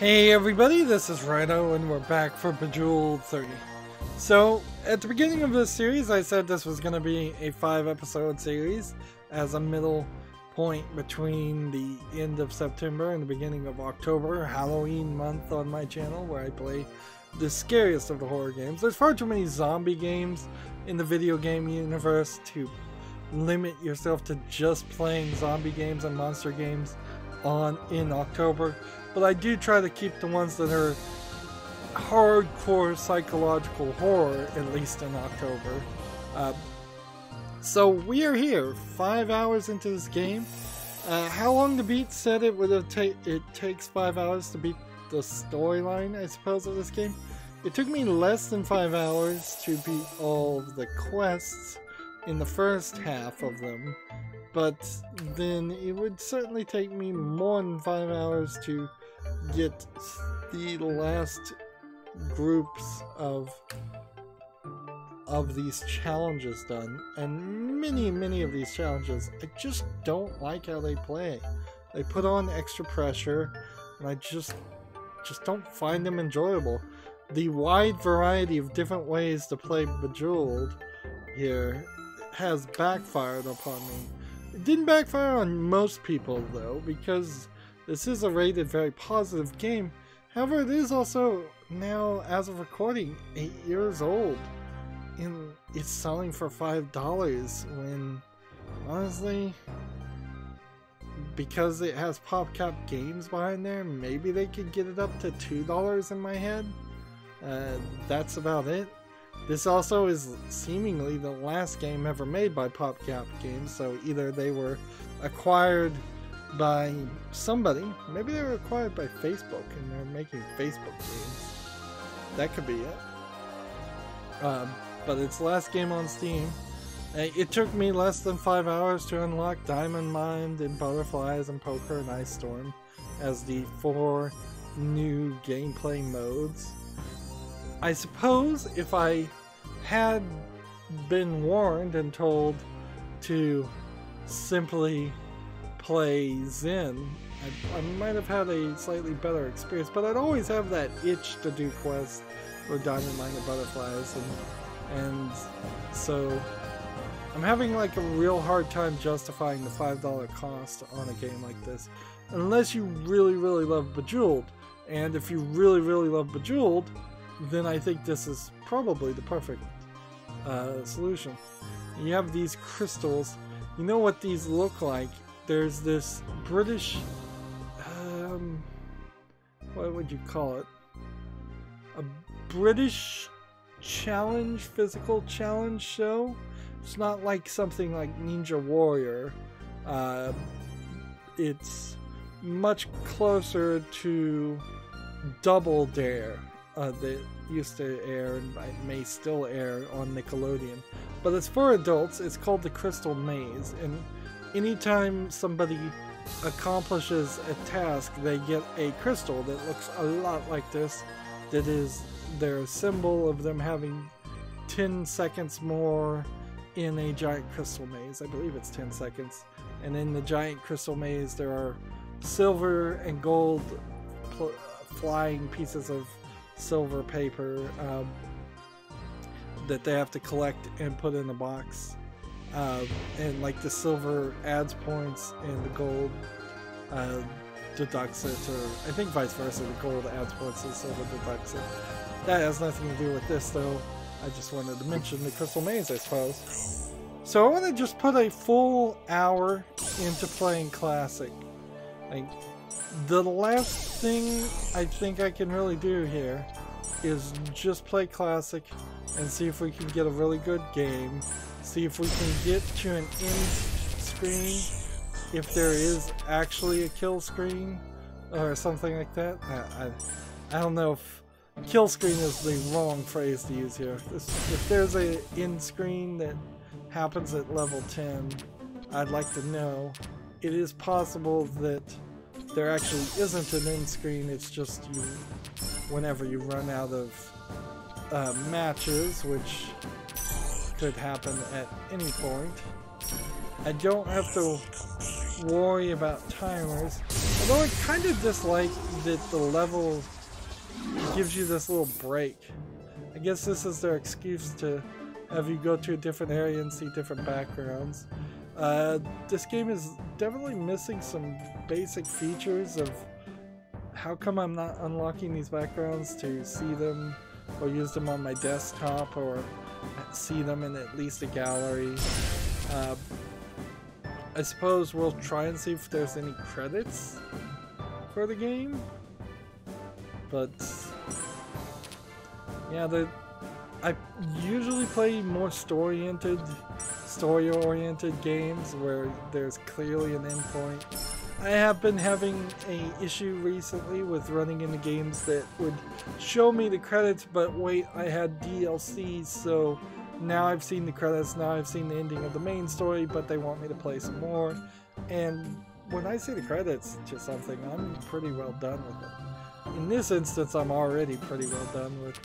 Hey everybody, this is Rydo and we're back for Bejeweled 30. So, at the beginning of this series I said this was going to be a 5-episode series as a middle point between the end of September and the beginning of October, Halloween month on my channel, where I play the scariest of the horror games. There's far too many zombie games in the video game universe to limit yourself to just playing zombie games and monster games in October. But I do try to keep the ones that are hardcore psychological horror, at least in October. So we are here, 5 hours into this game. How long to beat? Said it would have it takes 5 hours to beat the storyline, I suppose, of this game. It took me less than 5 hours to beat all of the quests in the first half of them. But then it would certainly take me more than 5 hours to get the last groups of these challenges done. And many of these challenges, I just don't like how they play. They put on extra pressure, and I just don't find them enjoyable. The wide variety of different ways to play Bejeweled here has backfired upon me. It didn't backfire on most people though, because this is a rated very positive game. However, it is also now, as of recording, 8 years old, and it's selling for $5 when, honestly, because it has PopCap Games behind there, maybe they could get it up to $2 in my head. That's about it. This also is seemingly the last game ever made by PopCap Games, so either they were acquired by somebody, maybe they were acquired by Facebook and they're making Facebook games. That could be it. But it's the last game on Steam. It took me less than 5 hours to unlock Diamond Mine and Butterflies and Poker and Ice Storm as the 4 new gameplay modes. I suppose if I had been warned and told to simply play Zen, I might have had a slightly better experience, but I'd always have that itch to do quests for Diamond Mine and Butterflies, and so I'm having like a real hard time justifying the $5 cost on a game like this, unless you really love Bejeweled. And if you really love Bejeweled, then I think this is probably the perfect solution. You have these crystals. You know what these look like? There's this British, what would you call it? A British challenge, physical challenge show. It's not like something like Ninja Warrior. It's much closer to Double Dare. That used to air and may still air on Nickelodeon. But it's for adults. It's called the Crystal Maze, and anytime somebody accomplishes a task, they get a crystal that looks a lot like this. That is their symbol of them having 10 seconds more in a giant crystal maze. I believe it's 10 seconds. And in the giant crystal maze there are silver and gold flying pieces of silver paper that they have to collect and put in a box. And like the silver adds points and the gold deducts it, or I think vice versa, the gold adds points and the silver deducts it. That has nothing to do with this though. I just wanted to mention the Crystal Maze, I suppose. So I want to just put a full hour into playing Classic. Like, the last thing I think I can really do here is just play Classic and see if we can get a really good game. See if we can get to an end screen, if there is actually a kill screen or something like that. I don't know if kill screen is the wrong phrase to use here. If there's an end screen that happens at level 10, I'd like to know. It is possible that there actually isn't an end screen, it's just you, whenever you run out of matches, which could happen at any point. I don't have to worry about timers. Although I kind of dislike that the level gives you this little break. I guess this is their excuse to have you go to a different area and see different backgrounds. This game is definitely missing some basic features of how come I'm not unlocking these backgrounds to see them or use them on my desktop or see them in at least a gallery. I suppose we'll try and see if there's any credits for the game, but yeah, I usually play more story-oriented games where there's clearly an endpoint. I have been having an issue recently with running into games that would show me the credits, but wait, I had DLC, so now I've seen the credits, now I've seen the ending of the main story, but they want me to play some more. And when I see the credits to something, I'm pretty well done with it. In this instance, I'm already pretty well done with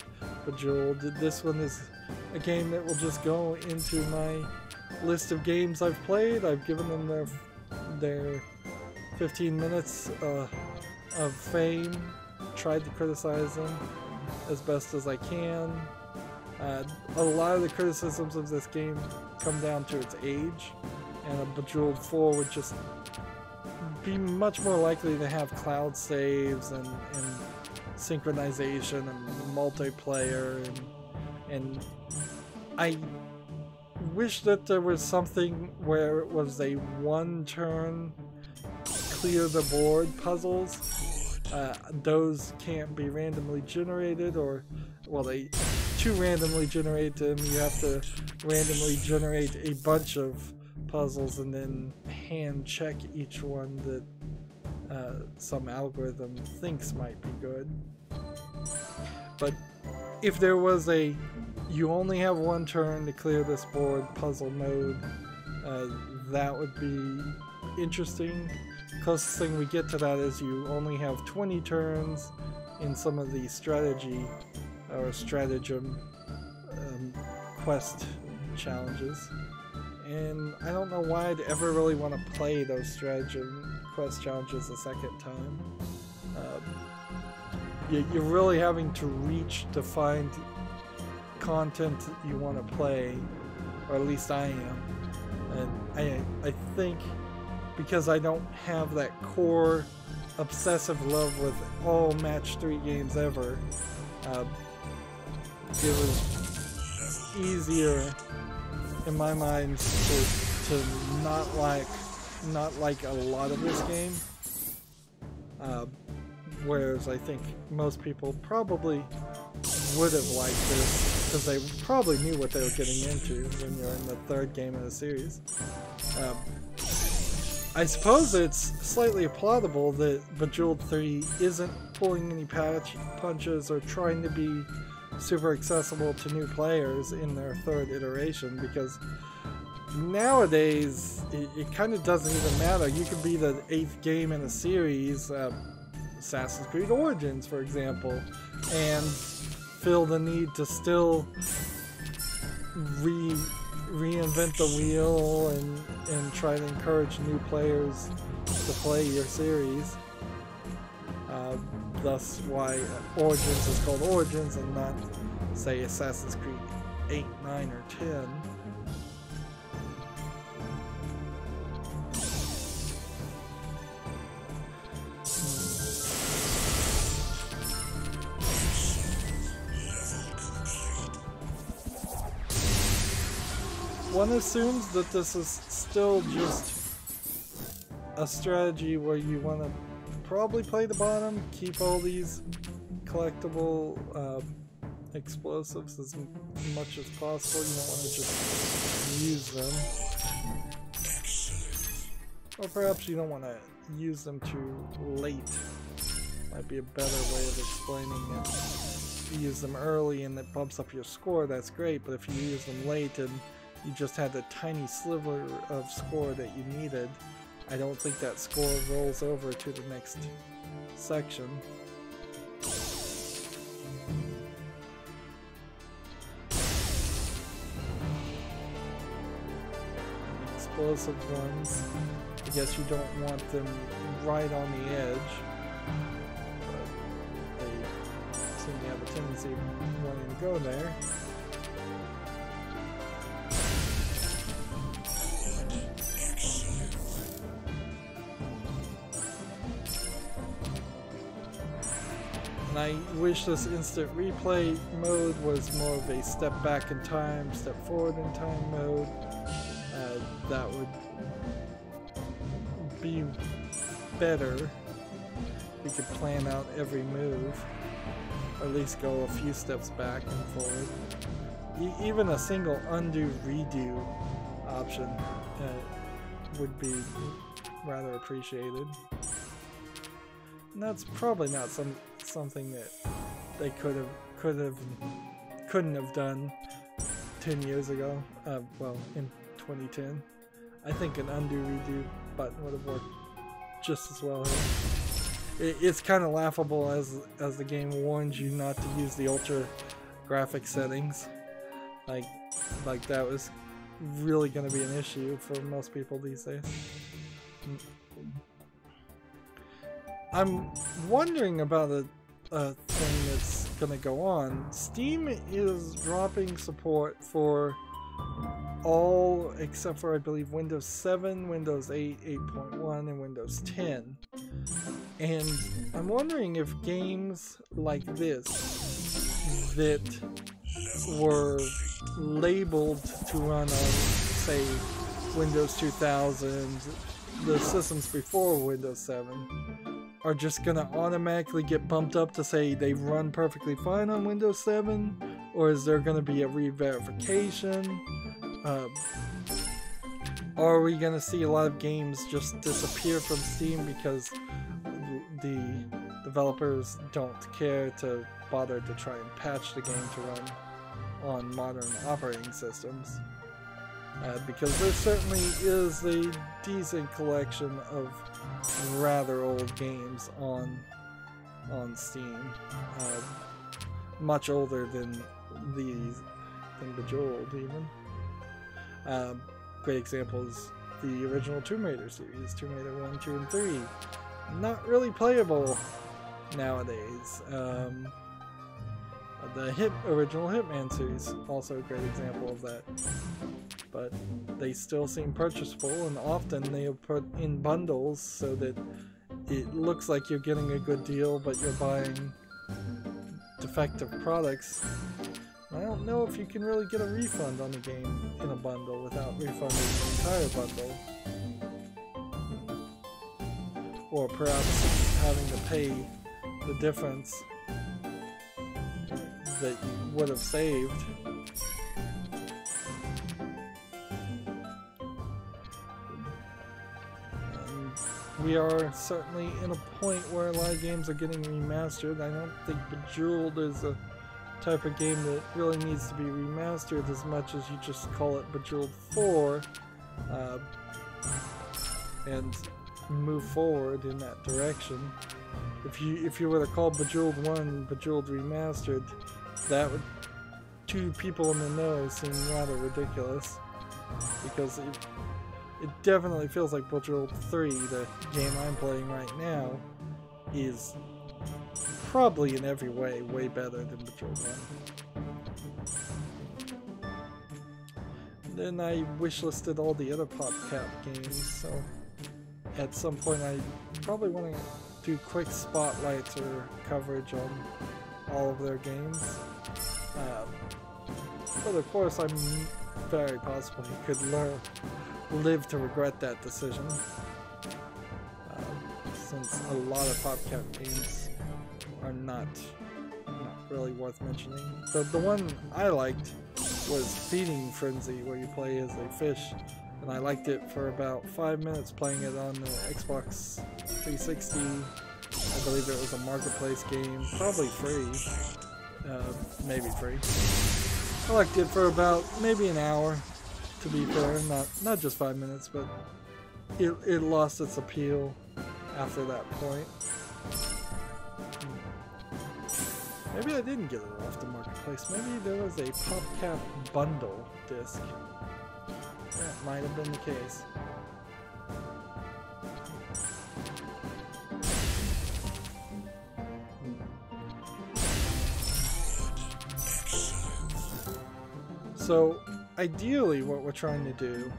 Bejeweled. This one is a game that will just go into my list of games I've played. I've given them their 15 minutes of fame, tried to criticize them as best as I can. A lot of the criticisms of this game come down to its age, and a Bejeweled 4 would just be much more likely to have cloud saves and synchronization and multiplayer, and I wish that there was something where it was a one-turn clear the board puzzles. Those can't be randomly generated, or well, to randomly generate them you have to randomly generate a bunch of puzzles and then hand check each one that some algorithm thinks might be good. But if there was a you only have one turn to clear this board puzzle mode, that would be interesting. Closest thing we get to that is you only have 20 turns in some of the strategy or stratagem quest challenges, and I don't know why I'd ever really want to play those stratagem quest challenges a second time. You're really having to reach to find content you want to play, or at least I am, and I think because I don't have that core obsessive love with all match 3 games ever, it was easier in my mind to not like a lot of this game, whereas I think most people probably would have liked this because they probably knew what they were getting into when you're in the 3rd game of the series. I suppose it's slightly applaudable that Bejeweled 3 isn't pulling any punches or trying to be super accessible to new players in their 3rd iteration, because nowadays it kind of doesn't even matter. You could be the 8th game in a series, Assassin's Creed Origins for example, and feel the need to still reinvent the wheel and try to encourage new players to play your series. Thus why Origins is called Origins and not, say, Assassin's Creed 8, 9, or 10. One assumes that this is still just a strategy where you want to probably play the bottom, keep all these collectible explosives as much as possible. You don't want to just use them. Or perhaps you don't want to use them too late. Might be a better way of explaining it. If you use them early and it bumps up your score, that's great, but if you use them late and you just had a tiny sliver of score that you needed, I don't think that score rolls over to the next section. Explosive ones. I guess you don't want them right on the edge, but they seem to have a tendency of wanting to go there. And I wish this instant replay mode was more of a step back in time, step forward in time mode. That would be better. We could plan out every move, or at least go a few steps back and forward. Even a single undo redo option would be rather appreciated. And that's probably not something that they couldn't have done 10 years ago. Well, in 2010, I think an undo redo button would have worked just as well here. It's kind of laughable as the game warns you not to use the ultra graphic settings. Like that was really going to be an issue for most people these days. I'm wondering about a thing that's going to go on. Steam is dropping support for all except for, I believe, Windows 7, Windows 8, 8.1, and Windows 10. And I'm wondering if games like this that were labeled to run on, say, Windows 2000, the systems before Windows 7, are just going to automatically get bumped up to say they run perfectly fine on Windows 7, or is there going to be a re-verification? Are we going to see a lot of games just disappear from Steam because the developers don't care to bother to try and patch the game to run on modern operating systems? Because there certainly is a decent collection of rather old games on Steam, much older than Bejeweled even. Great examples: the original Tomb Raider series, Tomb Raider 1, 2, and 3, not really playable nowadays. The original Hitman series, also a great example of that. But they still seem purchasable, and often they'll put in bundles so that it looks like you're getting a good deal, but you're buying defective products. I don't know if you can really get a refund on the game in a bundle without refunding the entire bundle. Or perhaps having to pay the difference that you would have saved. And we are certainly in a point where a lot of games are getting remastered. I don't think Bejeweled is a type of game that really needs to be remastered as much as you just call it Bejeweled 4 and move forward in that direction. If you were to call Bejeweled 1 Bejeweled Remastered, that would, to people in the know, seem rather ridiculous, because it definitely feels like Bejeweled 3, the game I'm playing right now, is probably in every way way better than Bejeweled 1. Then I wishlisted all the other PopCap games, so at some point I probably want to do quick spotlights or coverage on all of their games. But of course I'm very possible you could live to regret that decision, since a lot of PopCap games are not really worth mentioning. The one I liked was Feeding Frenzy, where you play as a fish, and I liked it for about 5 minutes playing it on the Xbox 360. I believe it was a marketplace game, probably free, maybe free. I liked it for about maybe an hour, to be fair, not just 5 minutes, but it lost its appeal after that point. Maybe I didn't get it off the marketplace. Maybe there was a PopCap bundle disc. That might have been the case. So ideally what we're trying to do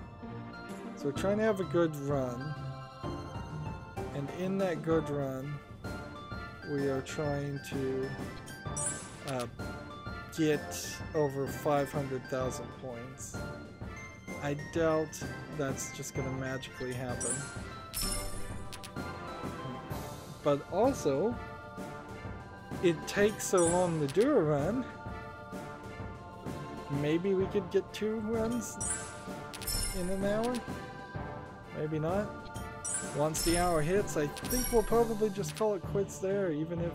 is we're trying to have a good run, and in that good run we are trying to get over 500,000 points. I doubt that's just gonna magically happen. But also, it takes so long to do a run. Maybe we could get 2 runs in an hour? Maybe not. Once the hour hits, I think we'll probably just call it quits there, even if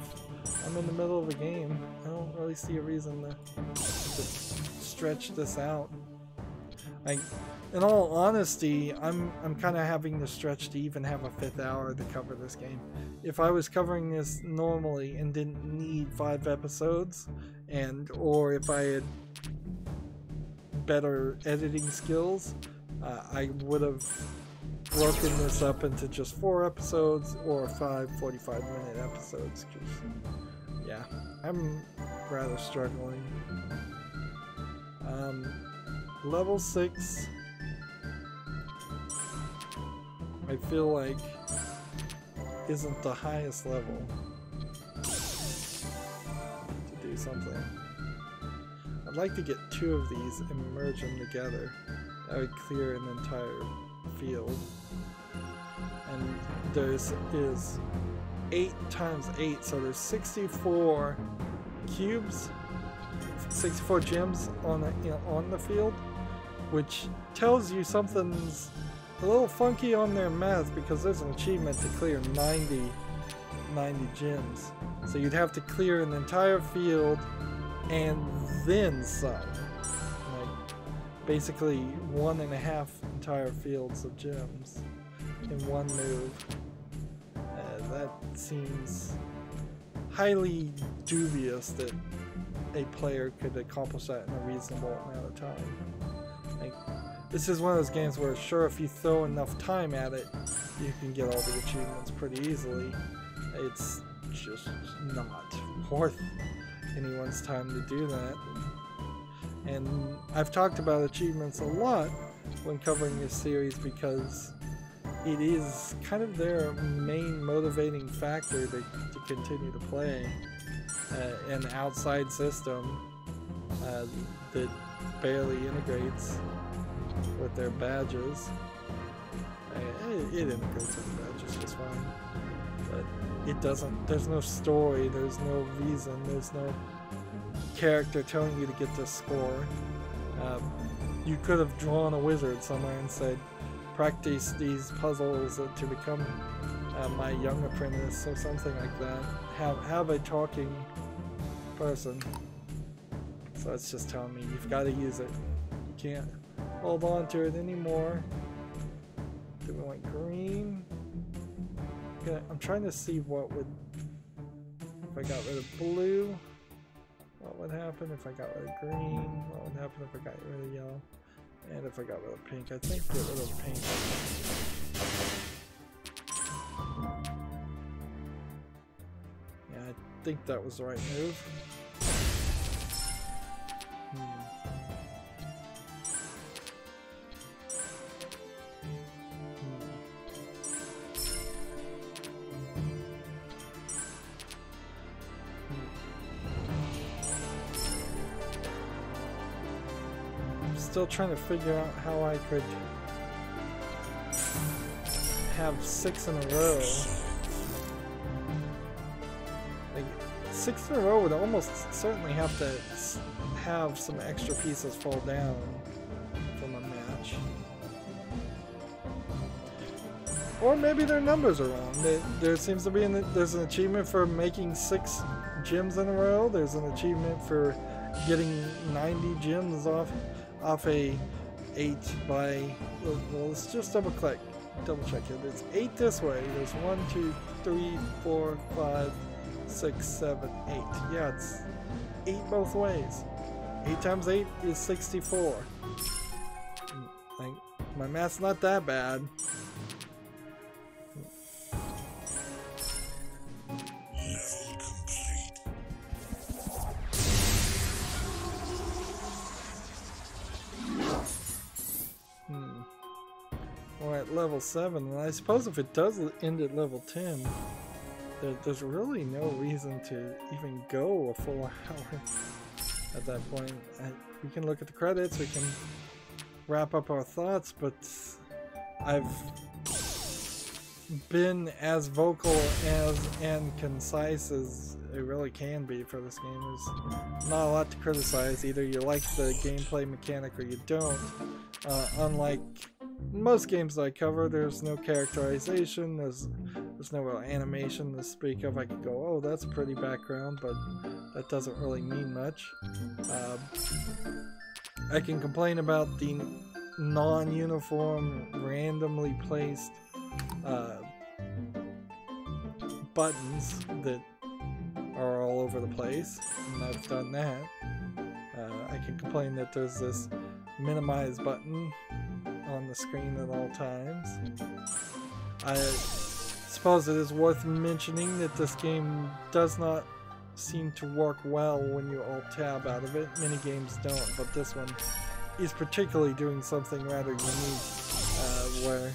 I'm in the middle of a game. I don't really see a reason to stretch this out. In all honesty, I'm kind of having to stretch to even have a 5th hour to cover this game. If I was covering this normally and didn't need 5 episodes, or if I had better editing skills, I would have broken this up into just 4 episodes or 5 45-minute episodes. Yeah, I'm rather struggling. Level 6, I feel like isn't the highest level to do something. I'd like to get 2 of these and merge them together. That would clear an entire field. And there's 8 times 8, so there's 64 cubes, 64 gems on the field, which tells you something's a little funky on their math, because there's an achievement to clear 90 gems. So you'd have to clear an entire field and then some. Like basically 1.5 entire fields of gems in one move. That seems highly dubious that a player could accomplish that in a reasonable amount of time. Like, this is one of those games where, sure, if you throw enough time at it, you can get all the achievements pretty easily. It's just not worth anyone's time to do that. And I've talked about achievements a lot when covering this series, because it is kind of their main motivating factor to continue to play. An outside system that barely integrates with their badges. It integrates with the badges just fine, but it doesn't. There's no story, there's no reason, there's no character telling you to get this score. You could have drawn a wizard somewhere and said, practice these puzzles to become my young apprentice or something like that. Have a talking person. So it's just telling me you've got to use it. You can't hold on to it anymore. Do we want green? Yeah, I'm trying to see what would, if I got rid of blue, what would happen if I got rid of green, what would happen if I got rid of yellow, and if I got rid of pink. I think get rid of pink. Yeah, I think that was the right move. Still trying to figure out how I could have 6 in a row. Like, 6 in a row would almost certainly have to have some extra pieces fall down from a match. Or maybe their numbers are wrong. There seems to be there's an achievement for making 6 gems in a row. There's an achievement for getting 90 gems off a 8 by, well, let's just double check it. It's 8 this way. There's 1, 2, 3, 4, 5, 6, 7, 8. Yeah, it's 8 both ways. 8 times 8 is 64. Like, my math's not that bad. at level 7, and I suppose if it does end at level 10, there's really no reason to even go a full hour at that point. We can look at the credits, we can wrap up our thoughts, but I've been as vocal and concise as it really can be for this game. There's not a lot to criticize. Either you like the gameplay mechanic or you don't. Unlike most games I cover, there's no characterization, there's no real animation to speak of. I could go, oh, that's a pretty background, but that doesn't really mean much. I can complain about the non-uniform, randomly placed buttons that are all over the place, and I've done that. I can complain that there's this minimize button on the screen at all times. I suppose it is worth mentioning that this game does not seem to work well when you alt-tab out of it. Many games don't, but this one is particularly doing something rather unique, where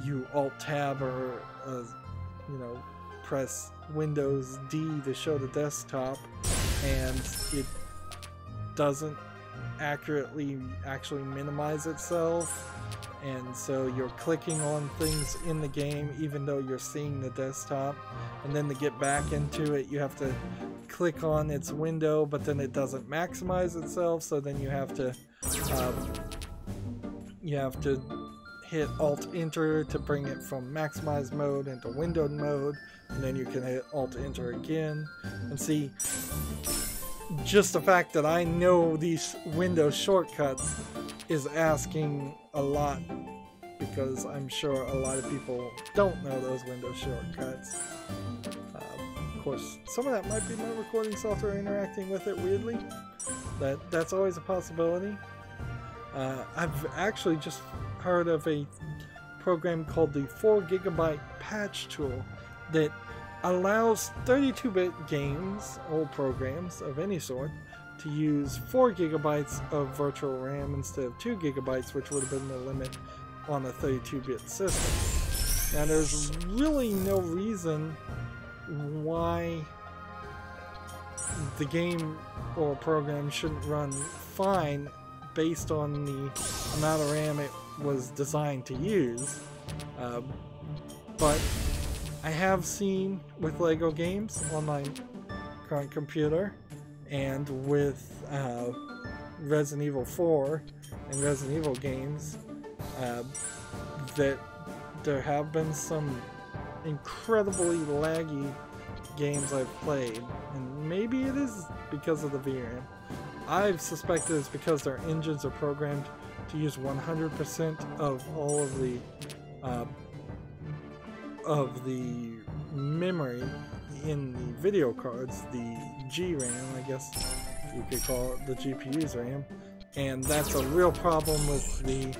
you alt-tab or you know, press Windows D to show the desktop, and it doesn't accurately actually minimize itself, and so you're clicking on things in the game even though you're seeing the desktop, and then to get back into it you have to click on its window, but then it doesn't maximize itself, so then you have to hit Alt-Enter to bring it from maximize mode into windowed mode, and then you can hit Alt-Enter again. And see, just the fact that I know these Windows shortcuts is asking a lot, because I'm sure a lot of people don't know those Windows shortcuts. Of course, some of that might be my recording software interacting with it weirdly. That's always a possibility. I've actually just heard of a program called the 4GB patch tool that allows 32-bit games, old programs of any sort, to use 4GB of virtual RAM instead of 2GB, which would have been the limit on a 32-bit system. Now, there's really no reason why the game or program shouldn't run fine based on the amount of RAM it was designed to use, but I have seen with LEGO games on my current computer and with Resident Evil 4 and Resident Evil games that there have been some incredibly laggy games I've played, and maybe it is because of the VRAM. I've suspected it's because their engines are programmed to use 100% of all of the memory in the video cards, the GRAM, I guess you could call it, the GPU's RAM, and that's a real problem with the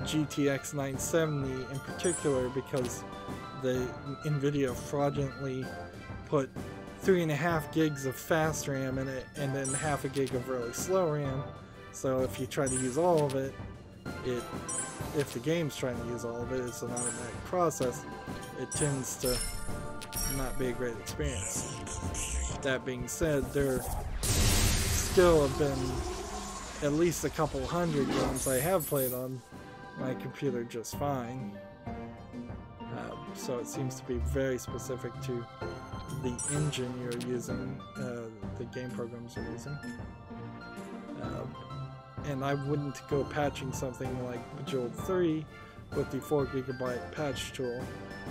GTX 970 in particular, because the NVIDIA fraudulently put 3.5 gigs of fast RAM in it, and then half a gig of really slow RAM. So if you try to use all of it, if the game's trying to use all of it, it's an automatic process. It tends to not be a great experience. That being said, there still have been at least a couple hundred games I have played on my computer just fine. So it seems to be very specific to the engine you're using, the game programs you're using. And I wouldn't go patching something like Bejeweled 3 with the 4GB patch tool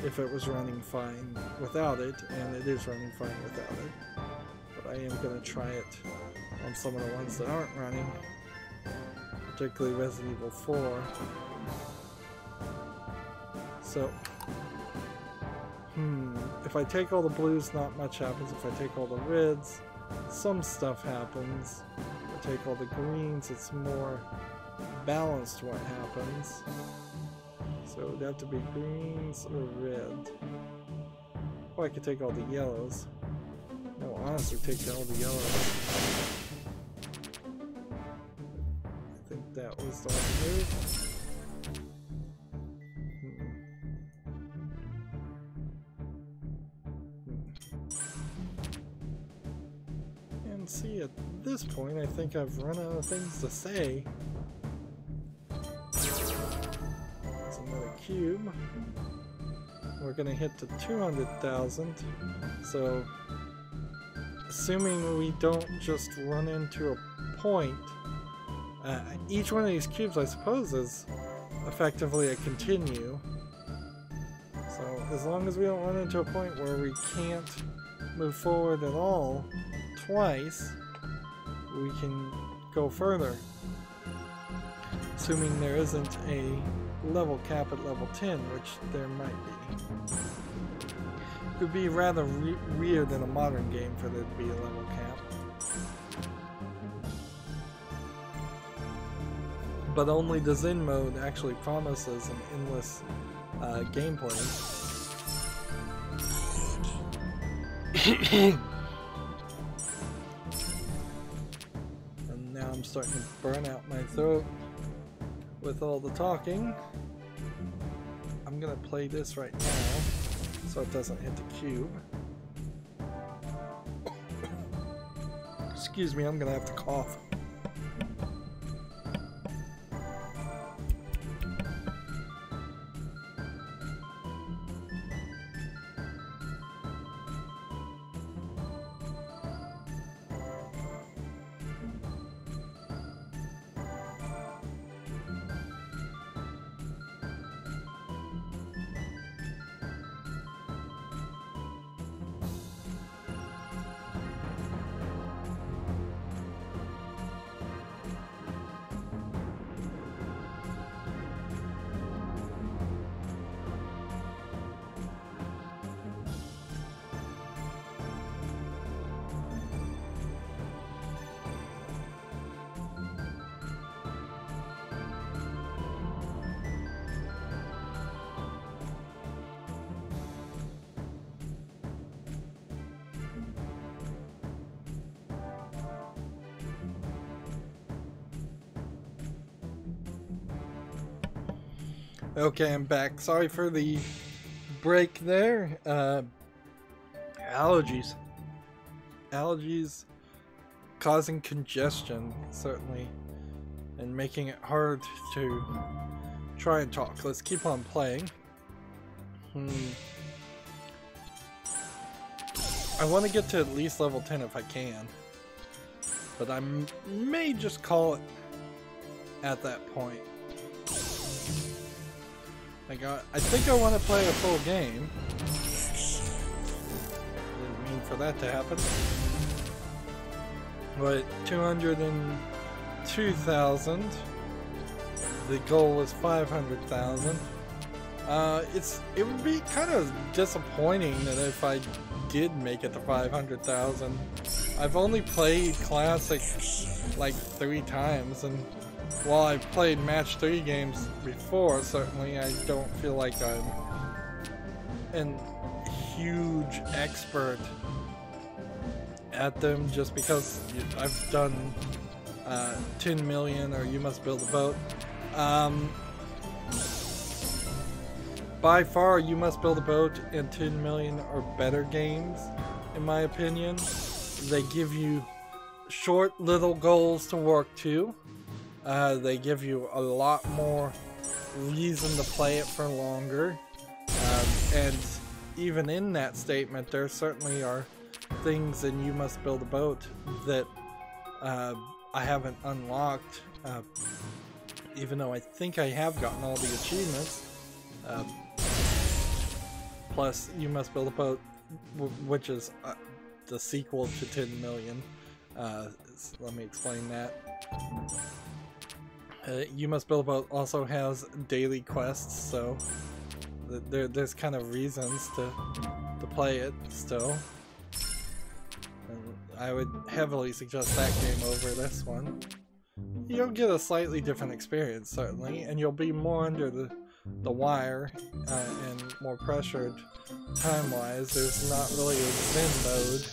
if it was running fine without it, and it is running fine without it. But I am going to try it on some of the ones that aren't running, particularly Resident Evil 4. So, if I take all the blues, not much happens. If I take all the reds, some stuff happens. If I take all the greens, it's more balanced what happens. So it would have to be greens or red. Or I could take all the yellows. No, honestly, take all the yellows. I think that was the right move. And see, at this point, I think I've run out of things to say. It's another cube. We're gonna hit to 200,000. So, assuming we don't just run into a point, each one of these cubes, I suppose, is effectively a continue. So, as long as we don't run into a point where we can't move forward at all twice, we can go further. Assuming there isn't a level cap at level 10, which there might be. It would be rather weird in a modern game for there to be a level cap. But only the Zen mode actually promises an endless gameplay. And now I'm starting to burn out my throat with all the talking. I'm gonna play this right now so it doesn't hit the cube. Excuse me, I'm gonna have to cough. Okay, I'm back. Sorry for the break there. Allergies. Allergies causing congestion, certainly, and making it hard to try and talk. Let's keep on playing. I want to get to at least level 10 if I can, but I may just call it at that point. I think I want to play a full game. Didn't mean for that to happen. But 202,000. The goal was 500,000. It would be kind of disappointing that if I did make it to 500,000. I've only played Classic like 3 times, and while I've played match 3 games before, certainly I don't feel like I'm a huge expert at them just because I've done 10 million or You Must Build a Boat. By far, You Must Build a Boat and 10 million are better games, in my opinion. They give you short little goals to work to. They give you a lot more reason to play it for longer, and even in that statement, there certainly are things in You Must Build a Boat that I haven't unlocked, even though I think I have gotten all the achievements. Plus, You Must Build a Boat, which is the sequel to 10 million. Let me explain that. You Must Build a Boat also has daily quests, so there's kind of reasons to play it still. And I would heavily suggest that game over this one. You'll get a slightly different experience, certainly, and you'll be more under the wire and more pressured time-wise. There's not really a Zen mode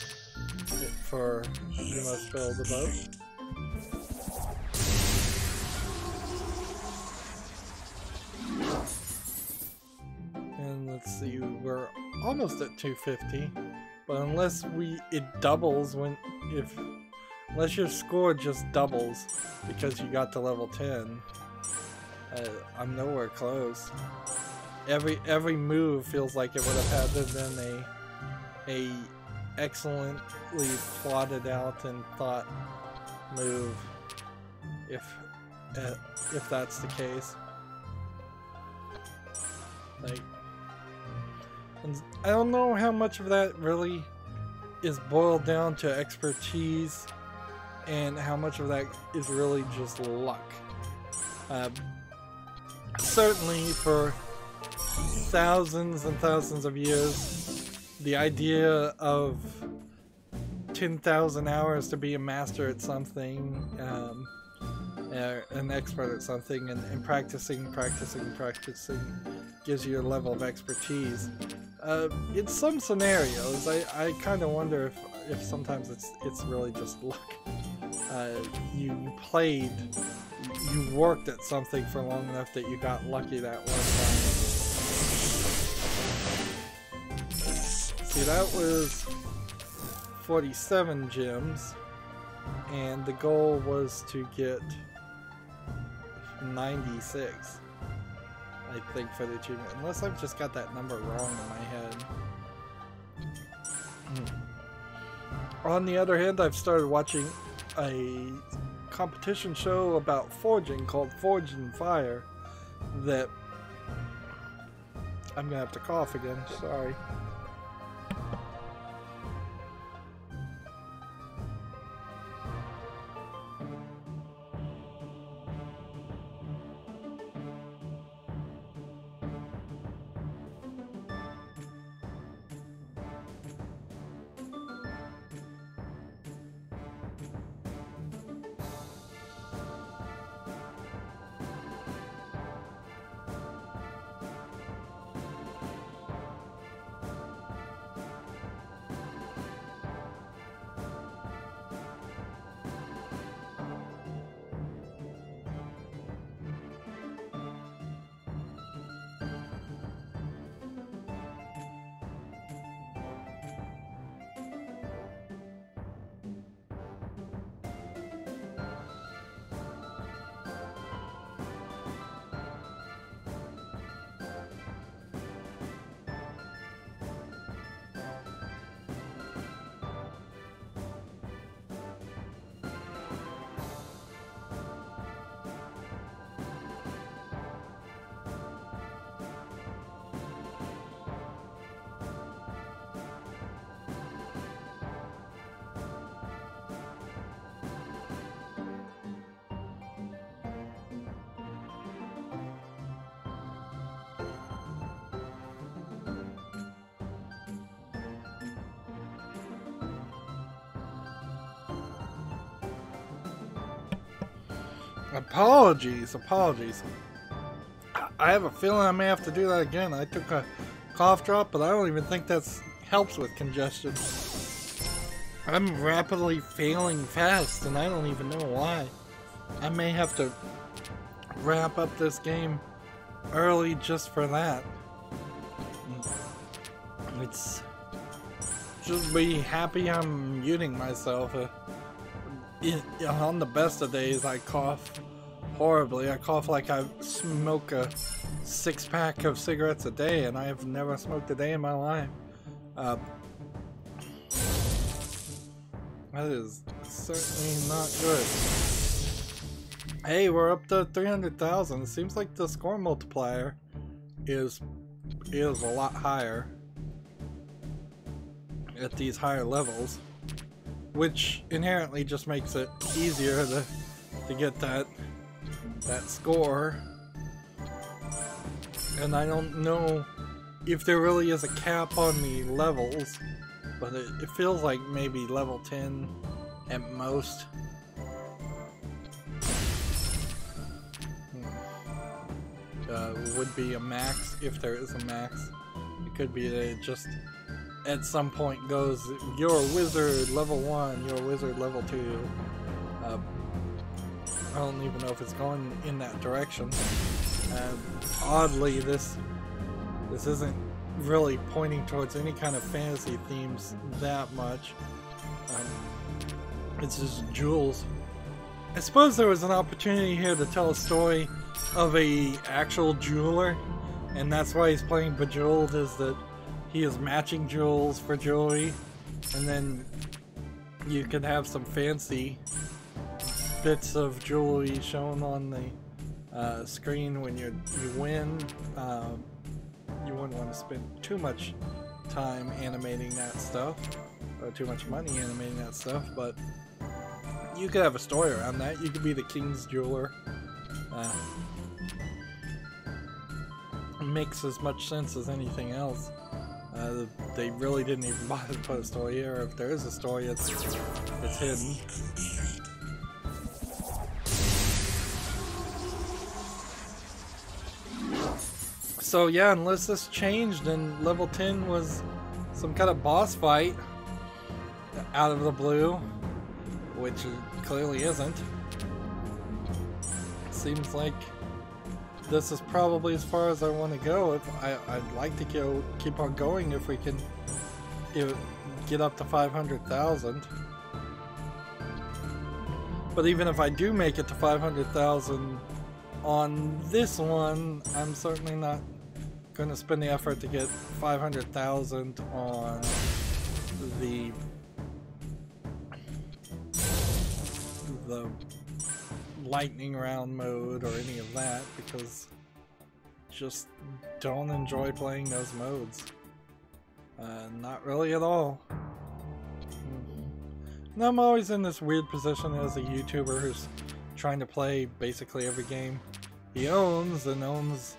for You Must Build a Boat. And let's see, we're almost at 250, but unless it doubles if unless your score just doubles because you got to level 10. I'm nowhere close. Every move feels like it would have had been a excellently plotted out and thought move, if that's the case. Like, and I don't know how much of that really is boiled down to expertise and how much of that is really just luck. Certainly for thousands and thousands of years, the idea of 10,000 hours to be a master at something, an expert at something, and practicing gives you a level of expertise. In some scenarios, I kind of wonder if sometimes it's really just luck. You worked at something for long enough that you got lucky that one time. See, that was 47 gems, and the goal was to get 96, I think, for the achievement, unless I've just got that number wrong in my head. On the other hand, I've started watching a competition show about forging called Forged in Fire that I'm gonna have to cough again, sorry. Apologies. I have a feeling I may have to do that again. I took a cough drop, but I don't even think that helps with congestion. I'm rapidly failing fast, and I don't even know why. I may have to wrap up this game early just for that. It's just be happy I'm muting myself. On the best of days, I cough horribly. I cough like I smoke a 6-pack of cigarettes a day, and I have never smoked a day in my life. That is certainly not good. Hey, we're up to 300,000. It seems like the score multiplier is a lot higher at these higher levels, which inherently just makes it easier to get that score. And I don't know if there really is a cap on the levels, but it feels like maybe level 10 at most. Would be a max, if there is a max. It could be that it just at some point goes, you're a wizard level 1, you're a wizard level 2. I don't even know if it's going in that direction. Oddly, this isn't really pointing towards any kind of fantasy themes that much. It's just jewels. I suppose there was an opportunity here to tell a story of a actual jeweler, and that's why he's playing Bejeweled, is that he is matching jewels for jewelry, and then you can have some fancy bits of jewelry shown on the screen when you win. You wouldn't want to spend too much time animating that stuff, or too much money animating that stuff, but you could have a story around that. You could be the king's jeweler. Makes as much sense as anything else. They really didn't even bother to put a story here. If there is a story, it's hidden. So yeah, unless this changed and level 10 was some kind of boss fight out of the blue, which it clearly isn't. Seems like this is probably as far as I want to go. I'd like to keep on going if we can get up to 500,000. But even if I do make it to 500,000 on this one, I'm certainly not going to spend the effort to get 500,000 on the lightning round mode or any of that, because just don't enjoy playing those modes. Not really at all. And I'm always in this weird position as a YouTuber who's trying to play basically every game he owns, and owns,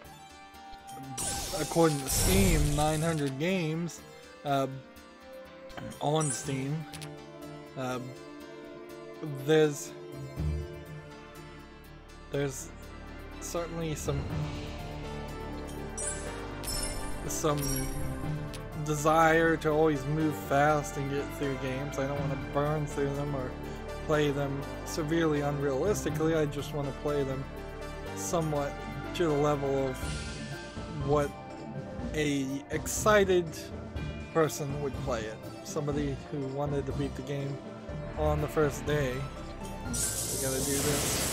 according to Steam, 900 games on Steam. There's certainly some desire to always move fast and get through games. I don't want to burn through them or play them severely unrealistically. I just want to play them somewhat to the level of what a excited person would play it. Somebody who wanted to beat the game on the first day. We gotta do this.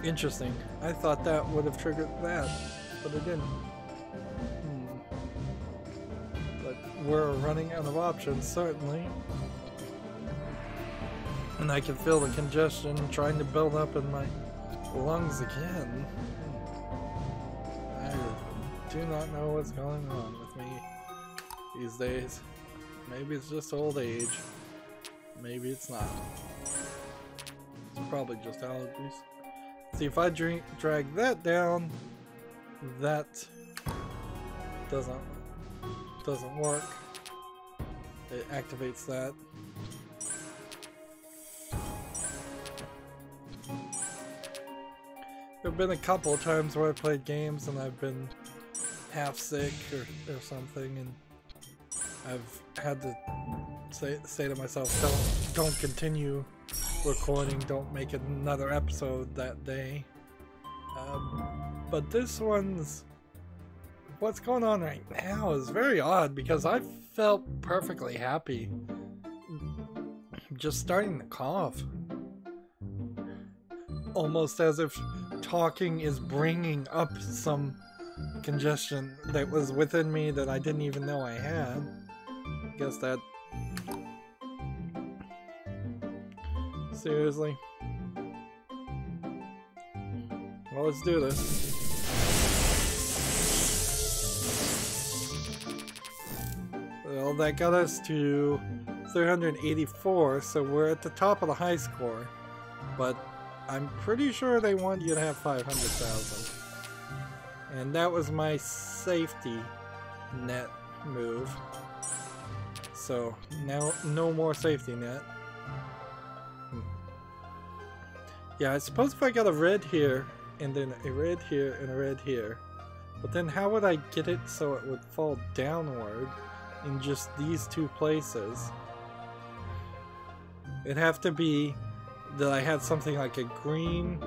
Interesting. I thought that would have triggered that, but it didn't. But we're running out of options, certainly. And I can feel the congestion trying to build up in my lungs again. I do not know what's going on with me these days. Maybe it's just old age. Maybe it's not. It's probably just allergies. See, if I drag that down, that doesn't work. It activates that. There have been a couple of times where I played games and I've been half sick or something, and I've had to say to myself, don't continue recording, don't make another episode that day. But this one's, what's going on right now is very odd, because I felt perfectly happy just starting to cough. Almost as if talking is bringing up some congestion that was within me that I didn't even know I had. I guess that... Seriously? Well, let's do this. Well, that got us to 384, so we're at the top of the high score. But I'm pretty sure they want you to have 500,000. And that was my safety net move. So, now no more safety net. Yeah, I suppose if I got a red here, and then a red here, and a red here, but then how would I get it so it would fall downward in just these two places? It'd have to be that I had something like a green,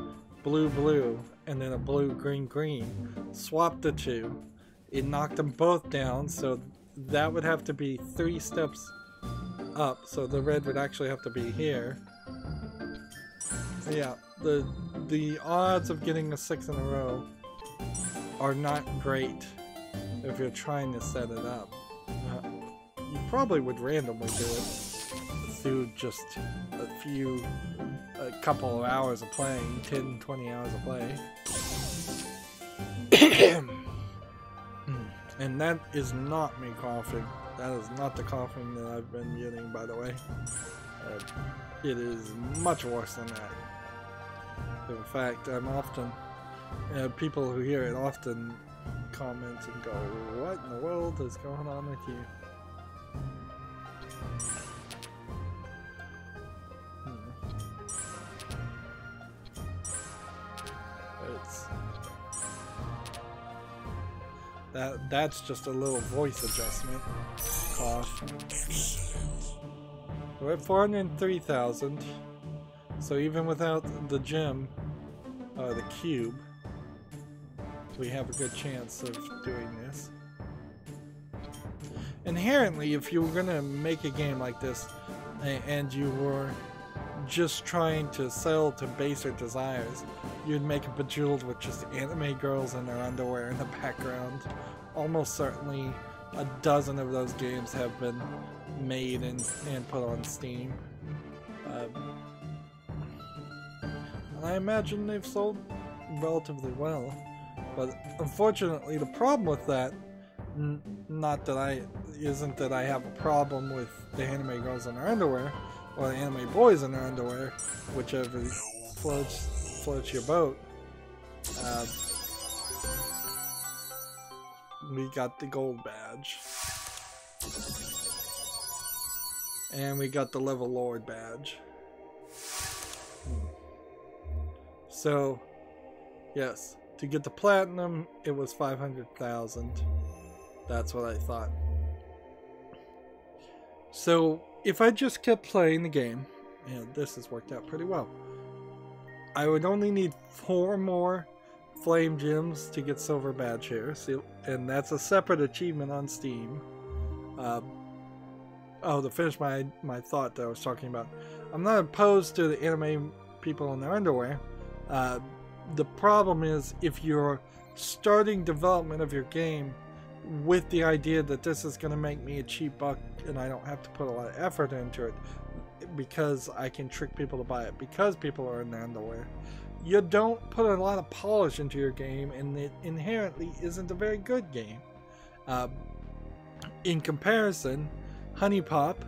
blue, blue, and then a blue, green, green. Swap the two. It knocked them both down, so that would have to be 3 steps up, so the red would actually have to be here. So yeah, the odds of getting a 6 in a row are not great if you're trying to set it up. You probably would randomly do it through just a couple of hours of playing, 10, 20 hours of play. And that is not me coughing. That is not the coughing that I've been getting, by the way. It is much worse than that. In fact, I'm often, people who hear it often comment and go, "What in the world is going on with you?" That's just a little voice adjustment. Cough. We're at 403,000. So even without the gem, the cube, we have a good chance of doing this. Inherently, if you were gonna make a game like this, and you were just trying to sell to baser desires, you'd make a Bejeweled with just anime girls in their underwear in the background. Almost certainly a dozen of those games have been made and put on Steam. And I imagine they've sold relatively well. But unfortunately, the problem with that, isn't that I have a problem with the anime girls in their underwear, or the anime boys in their underwear, whichever floats your boat. We got the gold badge. And we got the level lord badge. So, yes, to get the platinum, it was 500,000. That's what I thought. So, if I just kept playing the game, and this has worked out pretty well, I would only need 4 more flame gems to get silver badge here. See, and that's a separate achievement on Steam. To finish my thought that I was talking about, I'm not opposed to the anime people in their underwear. The problem is if you're starting development of your game with the idea that this is going to make me a cheap buck and I don't have to put a lot of effort into it because I can trick people to buy it because people are in their underwear, you don't put a lot of polish into your game, and it inherently isn't a very good game. In comparison, Honey Pop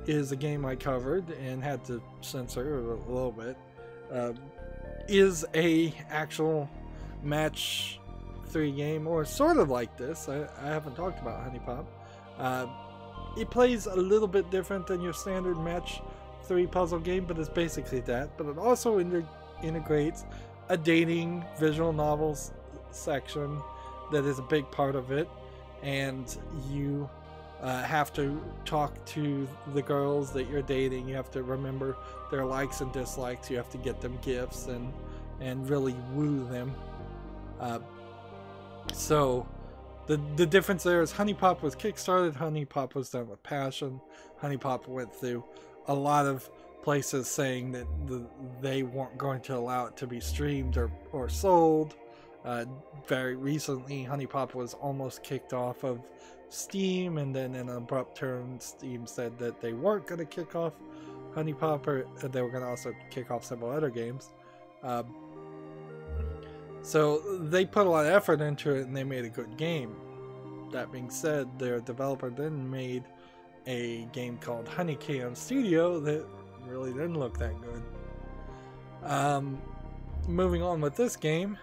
is a game I covered and had to censor a little bit. Is a actual match 3 game, or sort of like this. I haven't talked about Honey Pop. It plays a little bit different than your standard match 3 puzzle game, but it's basically that. But it also integrates a dating visual novels section that is a big part of it, and you have to talk to the girls that you're dating. You have to remember their likes and dislikes. You have to get them gifts and really woo them. So the difference there is Honey Pop was kickstarted. Honey Pop was done with passion. Honey Pop went through a lot of places saying that they weren't going to allow it to be streamed or sold. Very recently, Honey Pop was almost kicked off of Steam, and then in an abrupt turn, Steam said that they weren't going to kick off Honey Pop, or they were going to also kick off several other games. So they put a lot of effort into it, and they made a good game. That being said, their developer then made a game called Honeycam Studio that really didn't look that good. Moving on with this game,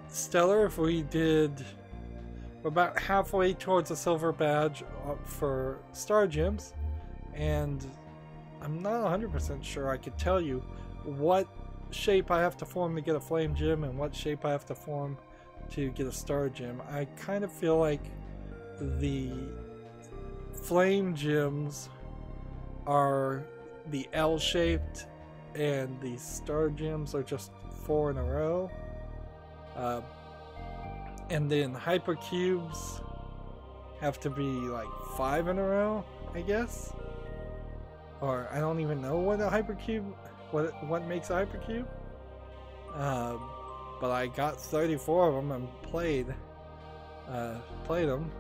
Stellar, if we did about halfway towards a silver badge for Star Gems, and I'm not 100% sure I could tell you what shape I have to form to get a flame gem and what shape I have to form to get a star gem. I kind of feel like the flame gems are the L-shaped and the star gems are just 4 in a row. And then hypercubes have to be like 5 in a row, I guess. Or I don't even know what a hypercube, what makes a hypercube. But I got 34 of them and played them.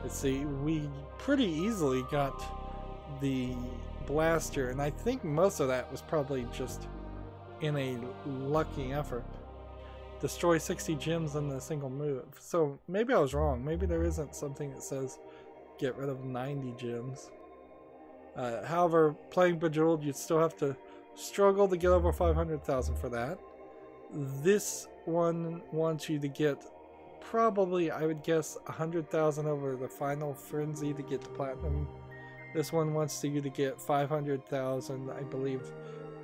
Let's see, we pretty easily got the blaster, and I think most of that was probably just in a lucky effort. Destroy 60 gems in a single move. So maybe I was wrong. Maybe there isn't something that says get rid of 90 gems. However, playing Bejeweled, you'd still have to struggle to get over 500,000 for that. This one wants you to get probably, I would guess, 100,000 over the final frenzy to get to platinum. This one wants you to get 500,000, I believe,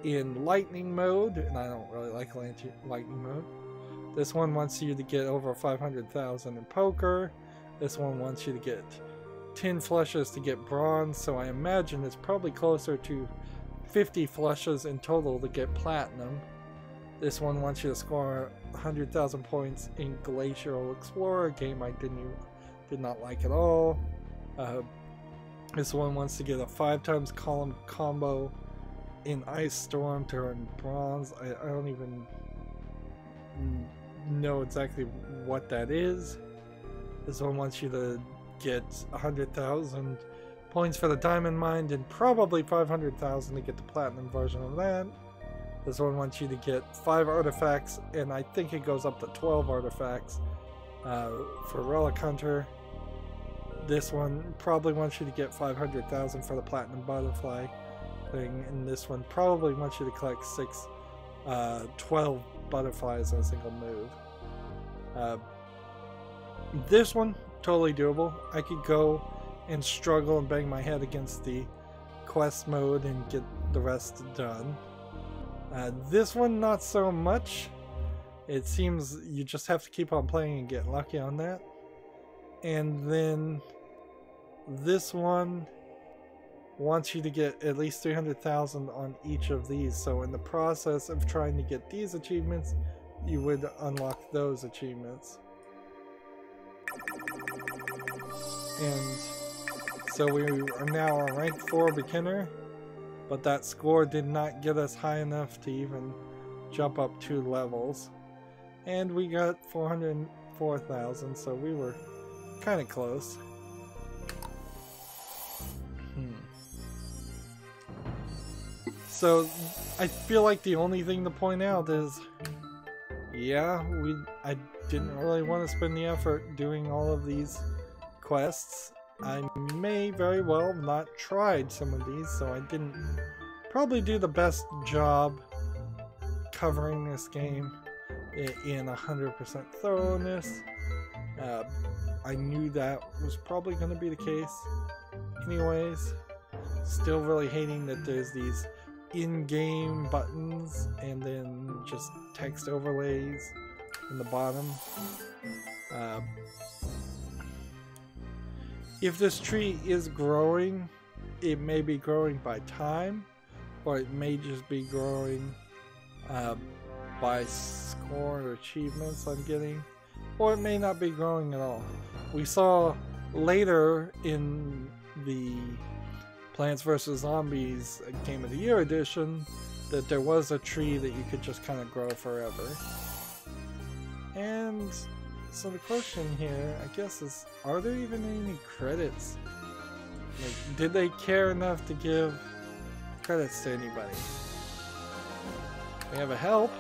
in lightning mode, and I don't really like lightning mode. This one wants you to get over 500,000 in poker. This one wants you to get 10 flushes to get bronze, so I imagine it's probably closer to 50 flushes in total to get platinum. This one wants you to score 100,000 points in Glacial Explorer, a game I did not like at all. This one wants to get a 5x column combo in Ice Storm to earn bronze. I don't even know exactly what that is. This one wants you to get 100,000 points for the Diamond Mine and probably 500,000 to get the platinum version of that. This one wants you to get 5 artifacts, and I think it goes up to 12 artifacts for Relic Hunter. This one probably wants you to get 500,000 for the Platinum Butterfly thing, and this one probably wants you to collect 12 butterflies in a single move. This one, totally doable. I could go and struggle and bang my head against the quest mode and get the rest done. This one, not so much. It seems you just have to keep on playing and get lucky on that. And then this one wants you to get at least 300,000 on each of these. So in the process of trying to get these achievements, you would unlock those achievements. And so we are now a rank 4 beginner, but that score did not get us high enough to even jump up 2 levels. And we got 404,000, so we were kind of close. So I feel like the only thing to point out is, yeah, I didn't really want to spend the effort doing all of these quests. I may very well not tried some of these, so I didn't probably do the best job covering this game in 100% thoroughness. I knew that was probably going to be the case anyways. Still really hating that there's these in-game buttons and then just text overlays in the bottom. If this tree is growing, it may be growing by time, or it may just be growing by score or achievements I'm getting, or it may not be growing at all. We saw later in the Plants vs. Zombies Game of the Year edition that there was a tree that you could just kind of grow forever. And so the question here, I guess, is, are there even any credits? Like, did they care enough to give credits to anybody? We have a help.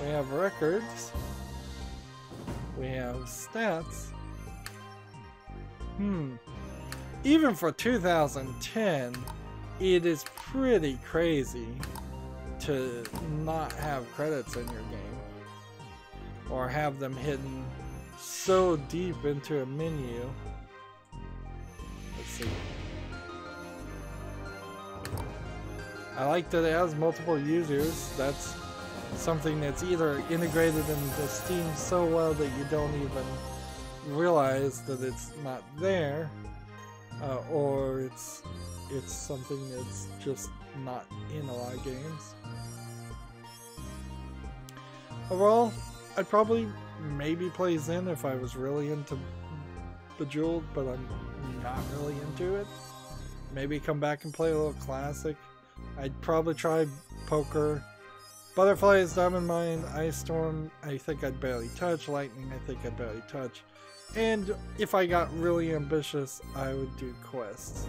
We have records. We have stats. Even for 2010, it is pretty crazy to not have credits in your game, or have them hidden so deep into a menu. Let's see. I like that it has multiple users. That's something that's either integrated into Steam so well that you don't even realize that it's not there, or it's something that's just not in a lot of games. Overall, I'd probably maybe play Zen if I was really into Bejeweled, but I'm not really into it, maybe come back and play a little Classic. I'd probably try Poker. Butterflies, Diamond Mine, Ice Storm, I think I'd barely touch. Lightning, I think I'd barely touch. And if I got really ambitious, I would do quests.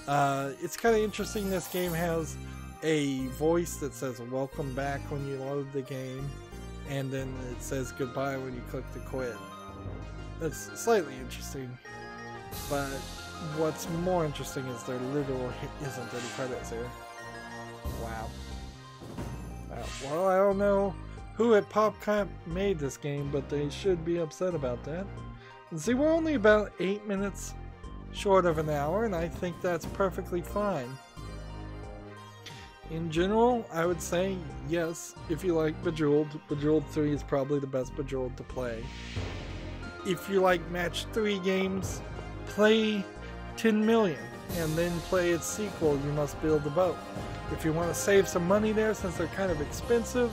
It's kind of interesting, this game has a voice that says welcome back when you load the game, and then it says goodbye when you click to quit. That's slightly interesting, but what's more interesting is there literally isn't any credits here. Wow. Well, I don't know who at PopCamp made this game, but they should be upset about that. And see, we're only about 8 minutes short of an hour, and I think that's perfectly fine. In general, I would say yes, if you like Bejeweled. Bejeweled 3 is probably the best Bejeweled to play. If you like Match 3 games, play 10 Million, and then play its sequel, You Must Build a Boat. If you want to save some money there, since they're kind of expensive,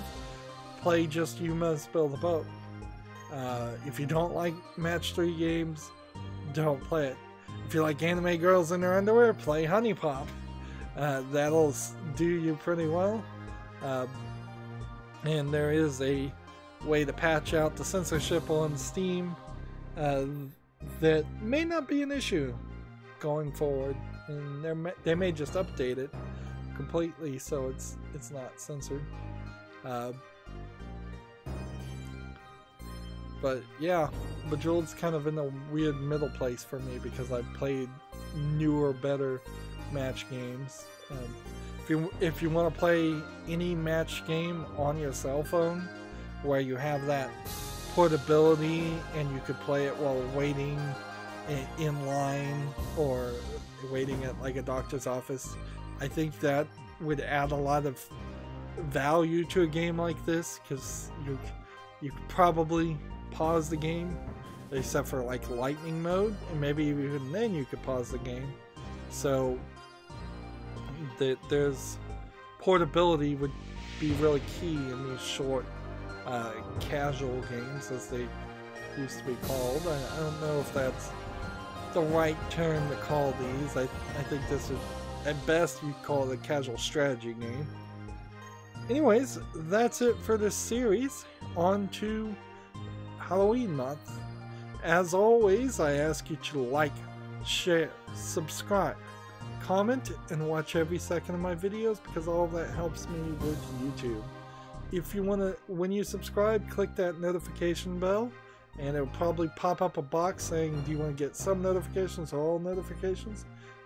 play just You Must Build a Boat. If you don't like Match 3 games, don't play it. If you like anime girls in their underwear, play Honey Pop. That'll do you pretty well. And there is a way to patch out the censorship on Steam that may not be an issue going forward. And they may just update it completely so it's not censored. But yeah, Bejeweled's kind of in a weird middle place for me because I've played newer, better match games. If you want to play any match game on your cell phone where you have that portability and you could play it while waiting in line or waiting at like a doctor's office, I think that would add a lot of value to a game like this, because you could probably pause the game except for like lightning mode, and maybe even then you could pause the game. So there's portability would be really key in these short casual games, as they used to be called. I don't know if that's the right term to call these. I think this is, at best, you'd call it a casual strategy game. Anyways, that's it for this series. On to Halloween month. As always, I ask you to like, share, subscribe, comment, and watch every second of my videos, because all of that helps me with YouTube. If you want to, when you subscribe, click that notification bell, and it'll probably pop up a box saying, do you want to get some notifications or all notifications?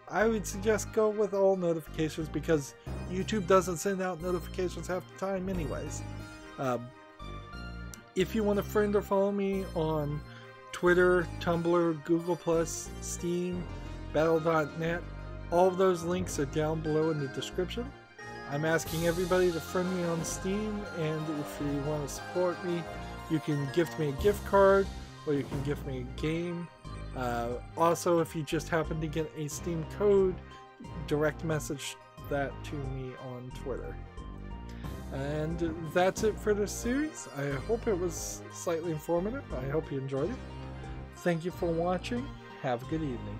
I would suggest go with all notifications, because YouTube doesn't send out notifications half the time anyways. If you want to friend or follow me on Twitter, Tumblr, Google+, Steam, Battle.net, all of those links are down below in the description. I'm asking everybody to friend me on Steam, and if you want to support me, you can gift me a gift card, or you can gift me a game. Also, if you just happen to get a Steam code, direct message that to me on Twitter. And that's it for this series. I hope it was slightly informative. I hope you enjoyed it. Thank you for watching. Have a good evening.